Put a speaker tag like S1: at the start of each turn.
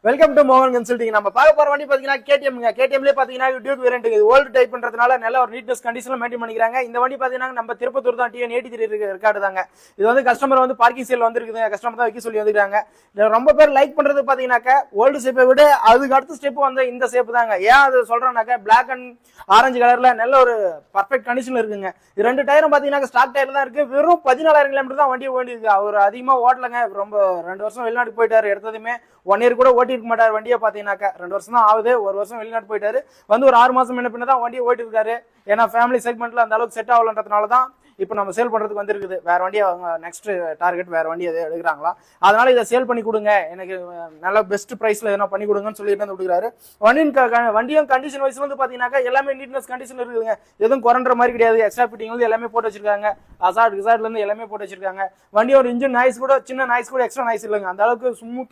S1: Welcome to மோகன் consulting. நம்ம பார்க்க போற வண்டி பாத்தீங்கன்னா கேடிஎம்ங்க. கேடிஎம்லயே பாத்தீங்கன்னா டியூக் வேரியன்ட். இது ஓல்டு டைப்ன்றதுனால நல்ல ஒரு நீட்னஸ் கண்டிஷன்ல மெயின்டைன் பண்ணிக்கிறாங்க. இந்த வண்டி பாத்தீங்கன்னா நம்ம திருப்பத்தூர் தான் டிஎன் 83 ரெக்கார்டு தாங்க. இது வந்து கஸ்டமர் வந்து பார்க்கிங் சேல் வந்துருக்குது. கஸ்டமர் தான் வைக்க சொல்லி வந்துருக்காங்க. ரொம்ப பேர் லைக் பண்றது பாத்தீங்கன்னாக்க ஓல்டு ஷேப்பை விட அதுக்கு அடுத்த ஸ்டெப் வந்து இந்த ஷேப் தாங்க. ஏன் அது சொல்றேன்னாக்க பிளாக் அண்ட் ஆரஞ்சு கலர்ல நல்ல ஒரு பர்ஃபெக்ட் கண்டிஷன்ல இருக்குங்க. இது ரெண்டு டயரும் பாத்தீங்கன்னா ஸ்டாக் டயர் தான் இருக்கு. வெறும் 14,000 கிலோமீட்டர் தான் வண்டி ஓடி இருக்கு. அவர் அதிகமா ஓட்டலங்க. ரொம்ப 2 வருஷம் வெளிநாட்டு போயிட்டாரு. எடுத்ததுமே 1 இயர் கூட ஓட்டி இருக்க மாட்டார் வண்டியை. பாத்தீங்கன்னாக்கா 2 வருஷம் தான் ஆகுது. 1 வருஷம் வெளிநாட்டு போயிட்டாரு. வந்து ஒரு 6 மாசம் முன்ன பின்ன தான் வண்டியை ஓட்டி இருக்காரு. ஏன்னா ஃபேமிலி செக்மெண்ட்ல அந்த அளவுக்கு செட் ஆகலன்றதுனால தான் இப்போ நம்ம சேல் பண்றதுக்கு வந்திருக்குது. வேற வண்டியை அவங்க நெக்ஸ்ட் டார்கெட் வேற வண்டி எதாவது எடுக்கிறாங்களா, அதனால இதை சேல் பண்ணி கொடுங்க, எனக்கு நல்ல பெஸ்ட் பிரைஸ்ல எதனா பண்ணி கொடுங்கன்னு சொல்லிட்டு வந்து விட்டுக்கிறாரு. வண்டியும் கண்டிஷன் வைஸ்ல வந்து பாத்தீங்கன்னா எல்லாமே நீட்னஸ் கண்டிஷன் இருக்குதுங்க. எதுவும் குறைன்ற மாதிரி கிடையாது. எக்ஸ்ட்ரா ஃபிட்டிங் வந்து எல்லாமே போட்டு வச்சிருக்காங்க. அசார்ட்ல இருந்து எல்லாமே போட்டு வச்சிருக்காங்க. வண்டியோட இன்ஜின் நாய்ஸ் கூட சின்ன நாய்ஸ் கூட எக்ஸ்ட்ரா நாய்ஸ் இல்லைங்க. அந்த அளவுக்கு ஸ்மூத்